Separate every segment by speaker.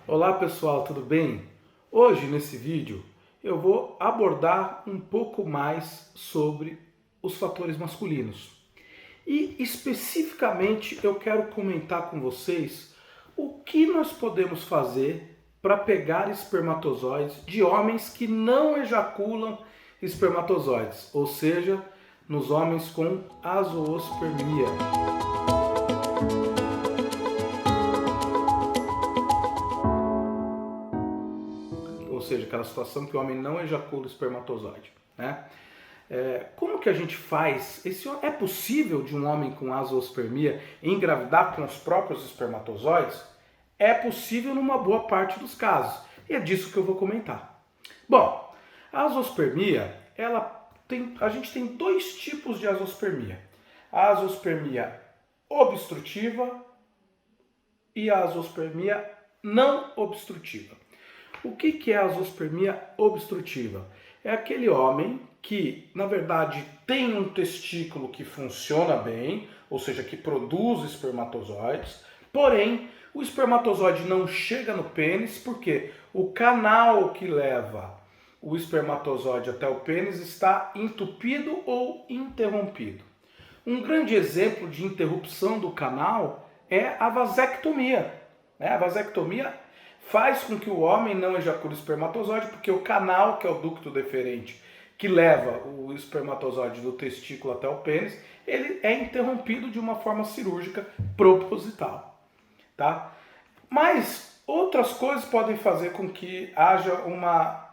Speaker 1: Olá pessoal, tudo bem? Hoje nesse vídeo eu vou abordar um pouco mais sobre os fatores masculinos. E especificamente eu quero comentar com vocês o que nós podemos fazer para pegar espermatozoides de homens que não ejaculam espermatozoides, ou seja, nos homens com azoospermia. Ou seja, aquela situação que o homem não ejacula o espermatozoide, né? Como que a gente faz? É possível de um homem com azoospermia engravidar com os próprios espermatozoides? É possível numa boa parte dos casos. E é disso que eu vou comentar. Bom, a azoospermia, a gente tem dois tipos de azoospermia. A azoospermia obstrutiva e a azoospermia não obstrutiva. O que é a azoospermia obstrutiva? É aquele homem que, na verdade, tem um testículo que funciona bem, ou seja, que produz espermatozoides, porém, o espermatozoide não chega no pênis porque o canal que leva o espermatozoide até o pênis está entupido ou interrompido. Um grande exemplo de interrupção do canal é a vasectomia. A vasectomia faz com que o homem não ejacule espermatozoide, porque o canal, que é o ducto deferente, que leva o espermatozoide do testículo até o pênis, ele é interrompido de uma forma cirúrgica proposital. Tá? Mas outras coisas podem fazer com que haja uma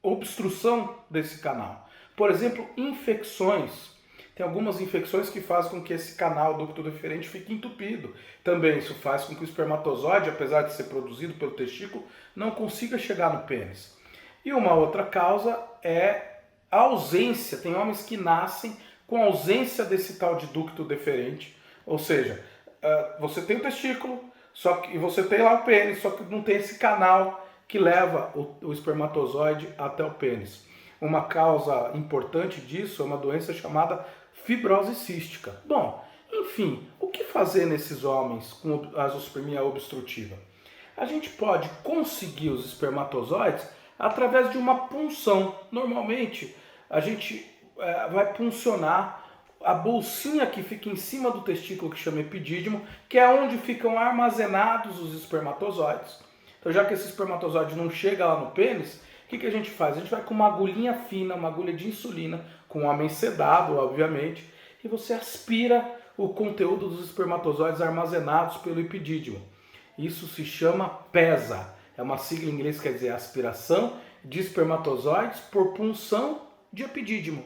Speaker 1: obstrução desse canal. Por exemplo, infecções. Tem algumas infecções que fazem com que esse canal ducto deferente fique entupido. Também isso faz com que o espermatozoide, apesar de ser produzido pelo testículo, não consiga chegar no pênis. E uma outra causa é a ausência. Tem homens que nascem com ausência desse tal de ducto deferente. Ou seja, você tem o testículo, só que você tem lá o pênis, só que não tem esse canal que leva o espermatozoide até o pênis. Uma causa importante disso é uma doença chamada fibrose cística. Bom, enfim, o que fazer nesses homens com azoospermia obstrutiva? A gente pode conseguir os espermatozoides através de uma punção. Normalmente, a gente vai puncionar a bolsinha que fica em cima do testículo, que chama epidídimo, que é onde ficam armazenados os espermatozoides. Então, já que esse espermatozoide não chega lá no pênis, o que a gente faz? A gente vai com uma agulhinha fina, uma agulha de insulina, com um homem sedado, obviamente, e você aspira o conteúdo dos espermatozoides armazenados pelo epidídimo. Isso se chama PESA. É uma sigla em inglês que quer dizer aspiração de espermatozoides por punção de epidídimo.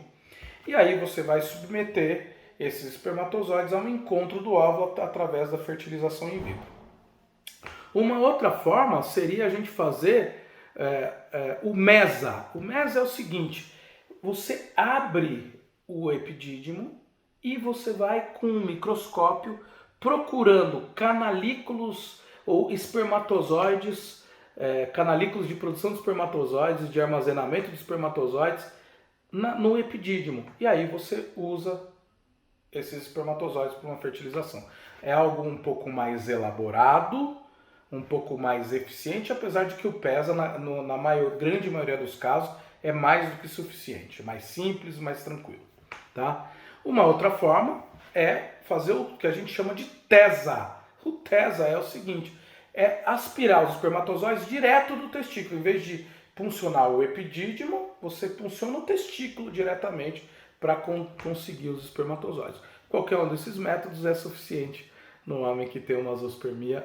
Speaker 1: E aí você vai submeter esses espermatozoides a um encontro do óvulo através da fertilização in vitro. Uma outra forma seria a gente fazer o MESA. O MESA é o seguinte: você abre o epidídimo e você vai com um microscópio procurando canalículos ou espermatozoides, canalículos de produção de espermatozoides, de armazenamento de espermatozoides no epidídimo. E aí você usa esses espermatozoides para uma fertilização. É algo um pouco mais elaborado, um pouco mais eficiente, apesar de que o PESA, grande maioria dos casos, é mais do que suficiente, é mais simples, mais tranquilo. Tá? Uma outra forma é fazer o que a gente chama de TESA. O TESA é o seguinte: é aspirar os espermatozoides direto do testículo. Em vez de puncionar o epidídimo, você punciona o testículo diretamente para conseguir os espermatozoides. Qualquer um desses métodos é suficiente no homem que tem uma azoospermia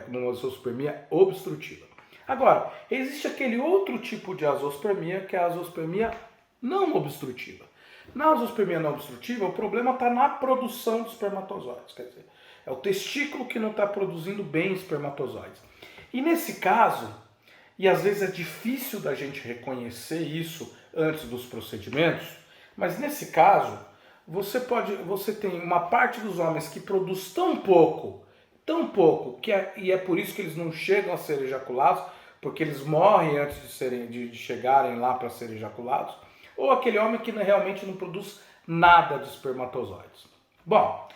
Speaker 1: uma azoospermia obstrutiva. Agora, existe aquele outro tipo de azoospermia, que é a azoospermia não obstrutiva. Na azoospermia não obstrutiva, o problema está na produção de espermatozoides, quer dizer, é o testículo que não está produzindo bem espermatozoides. E nesse caso, e às vezes é difícil da gente reconhecer isso antes dos procedimentos, mas nesse caso, você tem uma parte dos homens que produz tão pouco, e é por isso que eles não chegam a ser ejaculados, porque eles morrem antes de chegarem lá para serem ejaculados, ou aquele homem que realmente não produz nada de espermatozoides. Bom,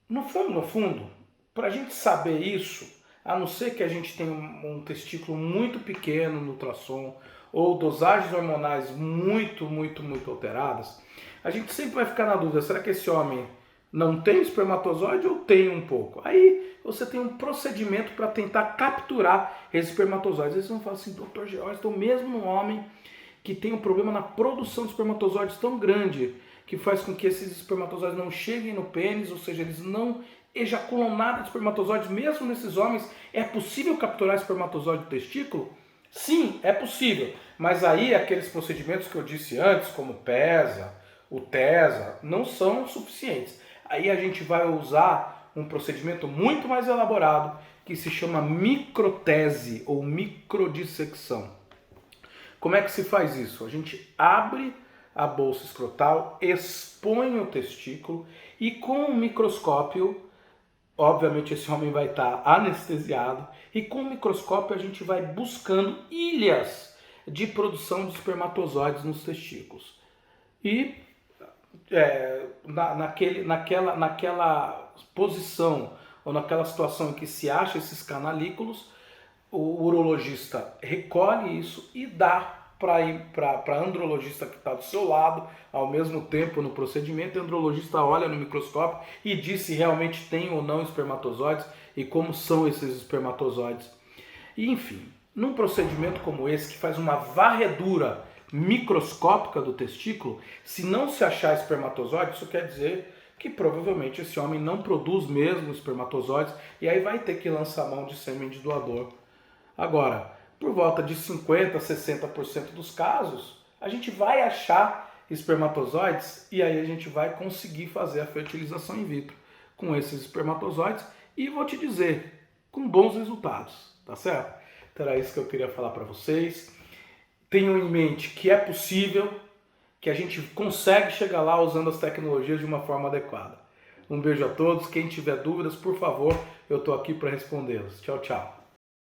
Speaker 1: no fundo, para a gente saber isso, a não ser que a gente tenha um testículo muito pequeno no ultrassom, ou dosagens hormonais muito alteradas, a gente sempre vai ficar na dúvida, será que esse homem não tem espermatozoide ou tem um pouco? Aí você tem um procedimento para tentar capturar esses espermatozoides. Eles vão falar assim, doutor George, então mesmo um homem que tem um problema na produção de espermatozoides tão grande, que faz com que esses espermatozoides não cheguem no pênis, ou seja, eles não ejaculam nada de espermatozoides, mesmo nesses homens, é possível capturar espermatozoide do testículo? Sim, é possível, mas aí aqueles procedimentos que eu disse antes, como PESA, o TESA, não são suficientes. Aí a gente vai usar um procedimento muito mais elaborado que se chama microtese ou microdissecção. Como é que se faz isso? A gente abre a bolsa escrotal, expõe o testículo e com um microscópio, obviamente esse homem vai estar anestesiado, e com o microscópio a gente vai buscando ilhas de produção de espermatozoides nos testículos. E naquela posição ou naquela situação em que se acha esses canalículos, o urologista recolhe isso e dá para a andrologista que está do seu lado, ao mesmo tempo no procedimento. O andrologista olha no microscópio e diz se realmente tem ou não espermatozoides e como são esses espermatozoides. E, enfim, num procedimento como esse, que faz uma varredura microscópica do testículo, se não se achar espermatozoide, isso quer dizer que provavelmente esse homem não produz mesmo espermatozoides e aí vai ter que lançar mão de sêmen de doador. Agora, por volta de 50% a 60% dos casos, a gente vai achar espermatozoides e aí a gente vai conseguir fazer a fertilização in vitro com esses espermatozoides e vou te dizer, com bons resultados, tá certo? Então era isso que eu queria falar para vocês. Tenham em mente que é possível, que a gente consegue chegar lá usando as tecnologias de uma forma adequada. Um beijo a todos, quem tiver dúvidas, por favor, eu estou aqui para respondê-las. Tchau, tchau.